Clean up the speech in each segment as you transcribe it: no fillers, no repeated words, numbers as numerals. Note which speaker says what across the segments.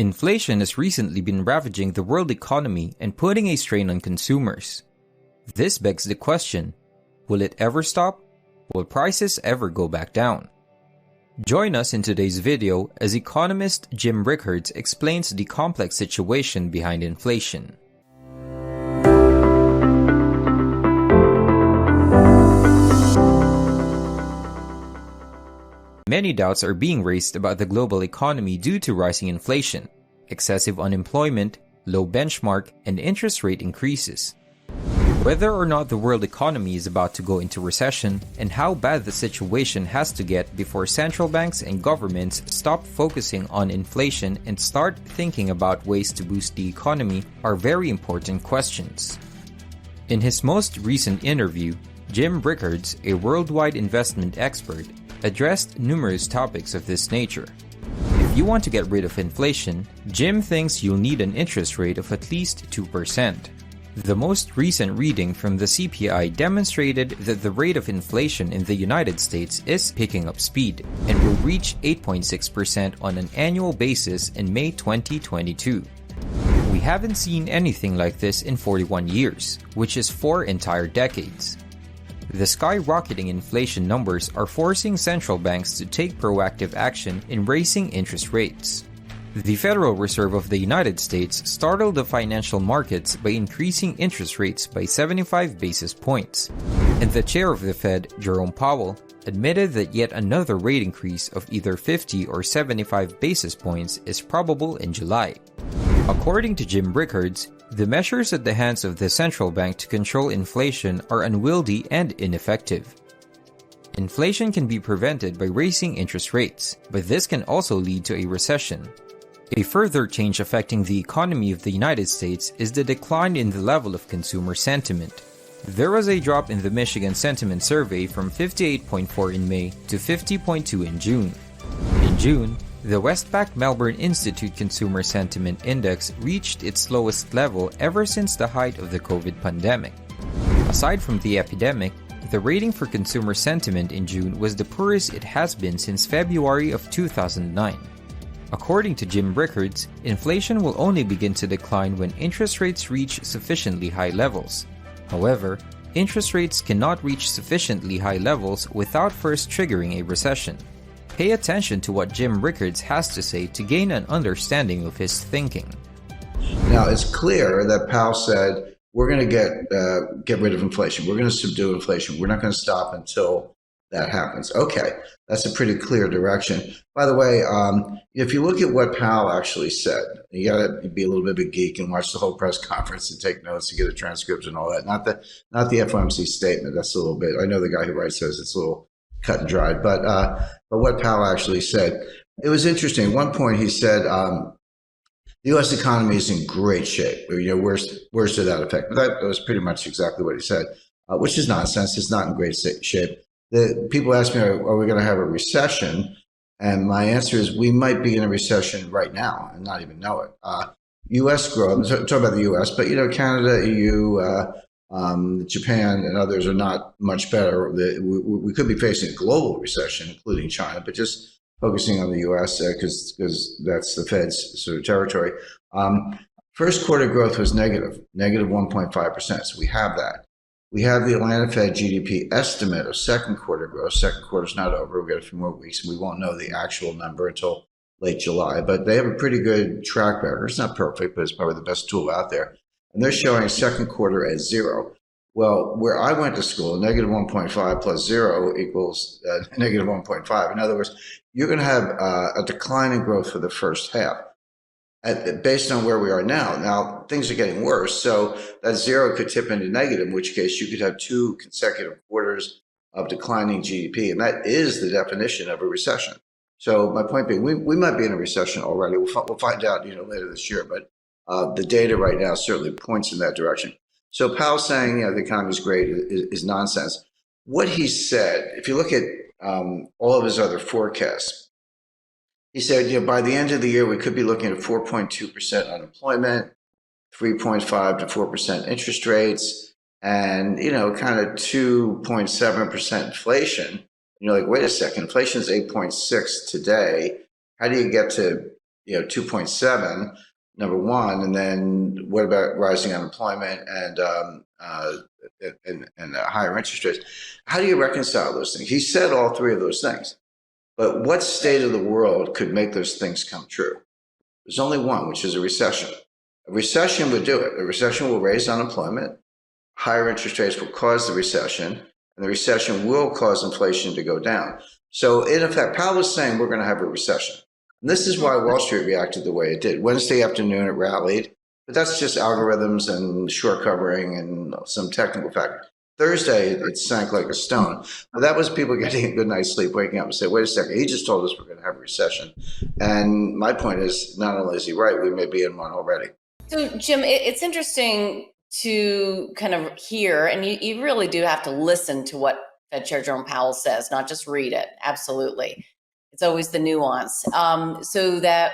Speaker 1: Inflation has recently been ravaging the world economy and putting a strain on consumers. This begs the question, will it ever stop? Will prices ever go back down? Join us in today's video as economist Jim Rickards explains the complex situation behind inflation. Many doubts are being raised about the global economy due to rising inflation, excessive unemployment, low benchmark, and interest rate increases. Whether or not the world economy is about to go into recession, and how bad the situation has to get before central banks and governments stop focusing on inflation and start thinking about ways to boost the economy are very important questions. In his most recent interview, Jim Rickards, a worldwide investment expert, addressed numerous topics of this nature. If you want to get rid of inflation, Jim thinks you'll need an interest rate of at least 2%. The most recent reading from the CPI demonstrated that the rate of inflation in the United States is picking up speed and will reach 8.6% on an annual basis in May 2022. We haven't seen anything like this in 41 years, which is 4 entire decades. The skyrocketing inflation numbers are forcing central banks to take proactive action in raising interest rates. The Federal Reserve of the United States startled the financial markets by increasing interest rates by 75 basis points, and the chair of the Fed, Jerome Powell, admitted that yet another rate increase of either 50 or 75 basis points is probable in July. According to Jim Rickards, the measures at the hands of the central bank to control inflation are unwieldy and ineffective. Inflation can be prevented by raising interest rates, but this can also lead to a recession. A further change affecting the economy of the United States is the decline in the level of consumer sentiment. There was a drop in the Michigan Sentiment Survey from 58.4 in May to 50.2 in June. In June, the Westpac Melbourne Institute Consumer Sentiment Index reached its lowest level ever since the height of the COVID pandemic. Aside from the epidemic, the rating for consumer sentiment in June was the poorest it has been since February of 2009. According to Jim Rickards, inflation will only begin to decline when interest rates reach sufficiently high levels. However, interest rates cannot reach sufficiently high levels without first triggering a recession. Pay attention to what Jim Rickards has to say to gain an understanding of his thinking.
Speaker 2: Now, it's clear that Powell said, we're going to get rid of inflation. We're going to subdue inflation. We're not going to stop until that happens. Okay, that's a pretty clear direction. By the way, if you look at what Powell actually said, you got to be a little bit of a geek and watch the whole press conference and take notes and get a transcript and all that. Not the FOMC statement. That's a little bit. I know the guy who writes those. It's a little cut and dried. But what Powell actually said, it was interesting. At one point, he said the U.S. economy is in great shape. Worse to that effect. But that was pretty much exactly what he said, which is nonsense. It's not in great shape. The people ask me, are we going to have a recession? And my answer is we might be in a recession right now and not even know it. U.S. growth, I'm talking about the U.S., but Canada, EU, Japan, and others are not much better. We could be facing a global recession, including China, but just focusing on the U.S. Because that's the Fed's sort of territory. First quarter growth was negative 1.5%. So we have that. We have the Atlanta Fed GDP estimate of second quarter growth. Second quarter's not over. We've got a few more weeks, and we won't know the actual number until late July. But they have a pretty good track record. It's not perfect, but it's probably the best tool out there. And they're showing second quarter as 0. Well, where I went to school, negative 1.5 plus 0 equals negative 1.5. In other words, you're going to have a decline in growth for the first half. Based on where we are now. Now, things are getting worse, so that 0 could tip into negative, in which case you could have 2 consecutive quarters of declining GDP, and that is the definition of a recession. So my point being, we might be in a recession already. We'll find out later this year, but the data right now certainly points in that direction. So Powell saying the economy is great is nonsense. What he said, if you look at all of his other forecasts, he said, by the end of the year, we could be looking at 4.2% unemployment, 3.5 to 4% interest rates, and, kind of 2.7% inflation. You're like, wait a second, inflation is 8.6 today. How do you get to 2.7, number one, and then what about rising unemployment and higher interest rates? How do you reconcile those things? He said all three of those things, but what state of the world could make those things come true? There's only one, which is a recession. A recession would do it. A recession will raise unemployment. Higher interest rates will cause the recession, and the recession will cause inflation to go down. So in effect, Powell is saying we're going to have a recession. And this is why Wall Street reacted the way it did. Wednesday afternoon, it rallied, but that's just algorithms and short covering and some technical factors. Thursday, it sank like a stone. But that was people getting a good night's sleep, waking up and say, wait a second, he just told us we're going to have a recession. And my point is, not only is he right, we may be in one already.
Speaker 3: So, Jim, it's interesting to kind of hear, and you really do have to listen to what Fed Chair Jerome Powell says, not just read it. Absolutely. It's always the nuance. So that,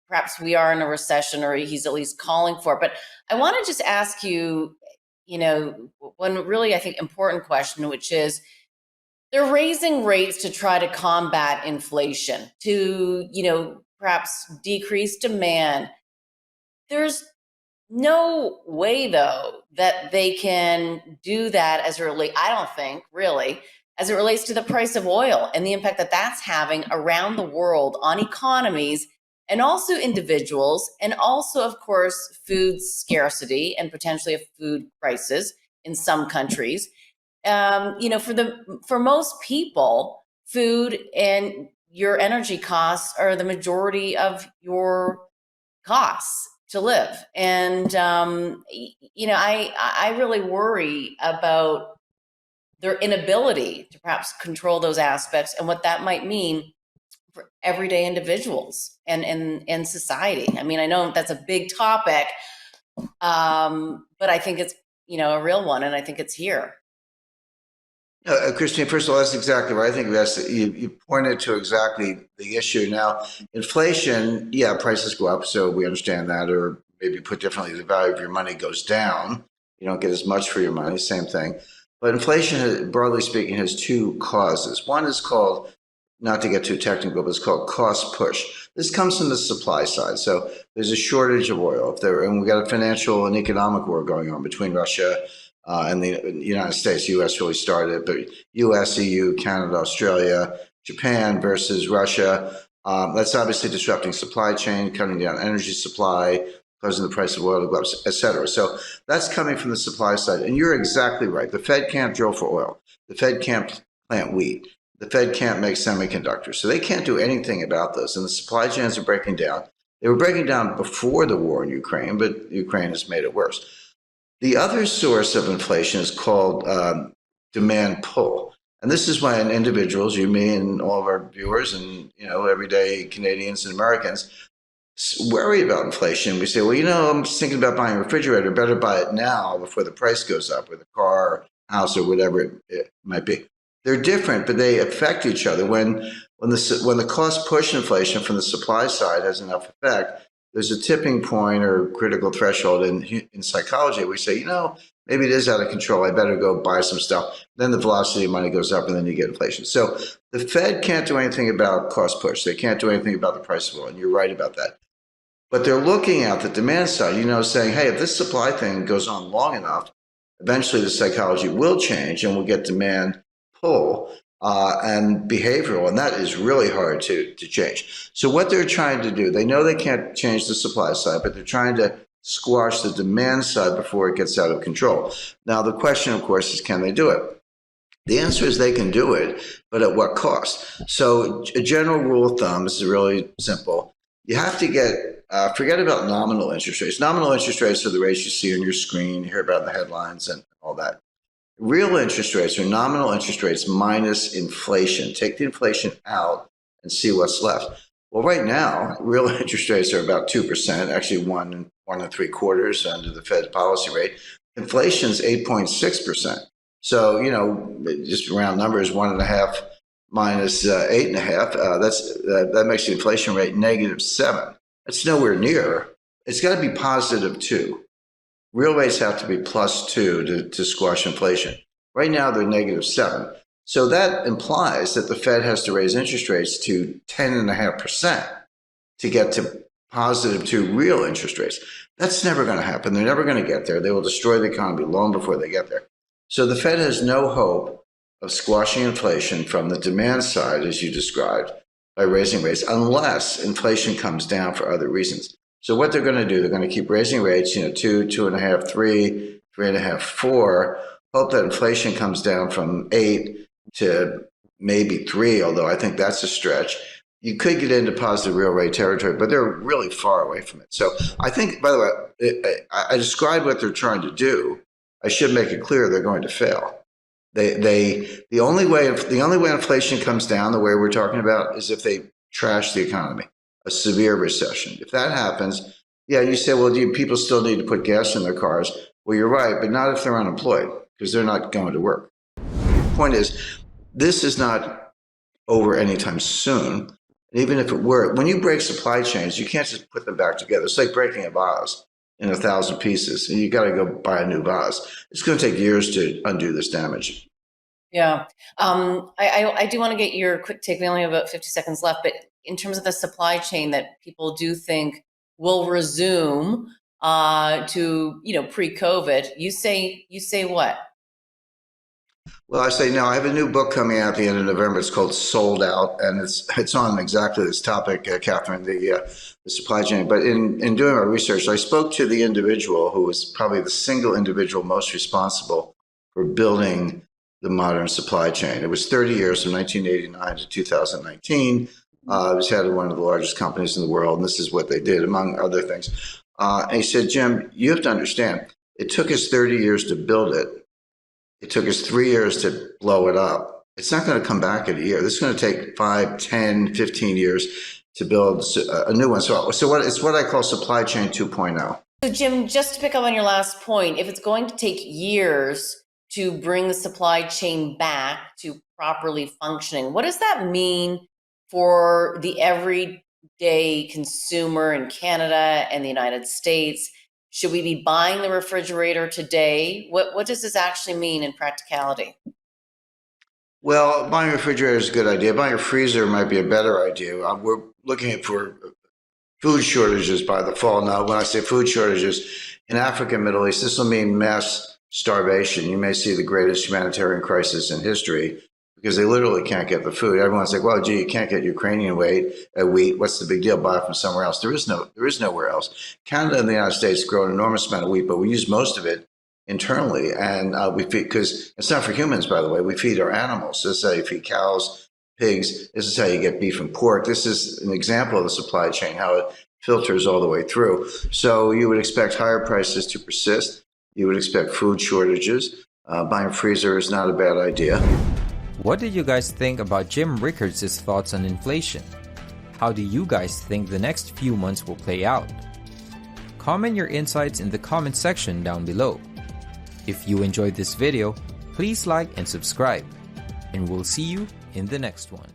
Speaker 3: perhaps we are in a recession, or he's at least calling for it. But I want to just ask you, one really, I think, important question, which is, they're raising rates to try to combat inflation, to, perhaps decrease demand. There's no way, though, that they can do that I don't think, really, as it relates to the price of oil and the impact that that's having around the world on economies and also individuals, and also, of course, food scarcity and potentially a food crisis in some countries. For most people, food and your energy costs are the majority of your costs to live. And, I really worry about their inability to perhaps control those aspects and what that might mean for everyday individuals and society. I mean, I know that's a big topic, but I think it's, a real one, and I think it's here.
Speaker 2: Christine, first of all, that's exactly right. I think you pointed to exactly the issue. Now, inflation, yeah, prices go up, so we understand that, or maybe put differently, the value of your money goes down. You don't get as much for your money, same thing. But inflation, broadly speaking, has two causes. One is called, not to get too technical, but it's called cost push. This comes from the supply side. So there's a shortage of oil, and we got a financial and economic war going on between Russia and the United States. U.S. really started, but U.S., EU, Canada, Australia, Japan versus Russia. That's obviously disrupting supply chain, cutting down energy supply, causing the price of oil to go up, et cetera. So that's coming from the supply side. And you're exactly right. The Fed can't drill for oil. The Fed can't plant wheat. The Fed can't make semiconductors. So they can't do anything about this. And the supply chains are breaking down. They were breaking down before the war in Ukraine, but Ukraine has made it worse. The other source of inflation is called demand pull. And this is when individuals, you, me, and all of our viewers and, everyday Canadians and Americans worry about inflation. We say, well, I'm just thinking about buying a refrigerator. Better buy it now before the price goes up, or the car, or house, or whatever it might be. They're different, but they affect each other. When the cost push inflation from the supply side has enough effect, there's a tipping point or critical threshold in psychology. We say, maybe it is out of control. I better go buy some stuff. Then the velocity of money goes up, and then you get inflation. So the Fed can't do anything about cost push. They can't do anything about the price of oil, and you're right about that. But they're looking at the demand side, saying, hey, if this supply thing goes on long enough, eventually the psychology will change, and we'll get demand pull and behavioral, and that is really hard to change. So what they're trying to do, they know they can't change the supply side, but they're trying to squash the demand side before it gets out of control. Now, the question, of course, is, can they do it? The answer is they can do it, but at what cost? So a general rule of thumb, this is really simple. You have to get, forget about nominal interest rates. Nominal interest rates are the rates you see on your screen, you hear about in the headlines and all that. Real interest rates are nominal interest rates minus inflation. Take the inflation out and see what's left. Well, right now, real interest rates are about 2%, actually 1.75% under the Fed policy rate. Inflation's 8.6%. So, just round numbers, 1.5 minus 8.5, that makes the inflation rate -7. That's nowhere near. It's got to be +2. Real rates have to be +2 to squash inflation. Right now, they're -7. So that implies that the Fed has to raise interest rates to 10.5%. to get to positive to real interest rates. That's never going to happen. They're never going to get there. They will destroy the economy long before they get there. So the Fed has no hope of squashing inflation from the demand side, as you described, by raising rates, unless inflation comes down for other reasons. So what they're going to do, they're going to keep raising rates, 2, 2.5, 3, 3.5, 4, hope that inflation comes down from 8 to maybe 3, although I think that's a stretch. You could get into positive real rate territory, but they're really far away from it. So I think, by the way, I described what they're trying to do. I should make it clear they're going to fail. The only way inflation comes down, the way we're talking about, is if they trash the economy, a severe recession. If that happens, yeah, you say, well, people still need to put gas in their cars. Well, you're right, but not if they're unemployed, because they're not going to work. The point is, this is not over anytime soon. And even if it were, when you break supply chains, you can't just put them back together. It's like breaking a vase in 1,000 pieces. And you got to go buy a new vase. It's going to take years to undo this damage.
Speaker 3: Yeah. I do want to get your quick take. We only have about 50 seconds left, but in terms of the supply chain that people do think will resume to, pre-COVID, you say what?
Speaker 2: Well, I say no. I have a new book coming out at the end of November. It's called Sold Out, and it's on exactly this topic, Catherine, the supply chain. But in doing my research, I spoke to the individual who was probably the single individual most responsible for building the modern supply chain. It was 30 years from 1989 to 2019. It was head of one of the largest companies in the world, and this is what they did, among other things. And he said, Jim, you have to understand, it took us 30 years to build it. It took us 3 years to blow it up. It's not going to come back in a year. This is going to take 5, 10, 15 years to build a new one. So it's what I call supply chain 2.0.
Speaker 3: So Jim, just to pick up on your last point, if it's going to take years to bring the supply chain back to properly functioning, what does that mean for the everyday consumer in Canada and the United States? Should we be buying the refrigerator today? What does this actually mean in practicality?
Speaker 2: Well, buying a refrigerator is a good idea. Buying a freezer might be a better idea. We're looking for food shortages by the fall. Now, when I say food shortages, in Africa and Middle East, this will mean mass starvation. You may see the greatest humanitarian crisis in history because they literally can't get the food. Everyone's like, well, gee, you can't get Ukrainian wheat. What's the big deal? Buy it from somewhere else. There is nowhere else. Canada and the United States grow an enormous amount of wheat, but we use most of it internally. And we feed, because it's not for humans, by the way, we feed our animals. This is how you feed cows, pigs. This is how you get beef and pork. This is an example of the supply chain, how it filters all the way through. So you would expect higher prices to persist. You would expect food shortages. Buying a freezer is not a bad idea.
Speaker 1: What did you guys think about Jim Rickards' thoughts on inflation? How do you guys think the next few months will play out? Comment your insights in the comment section down below. If you enjoyed this video, please like and subscribe, and we'll see you in the next one.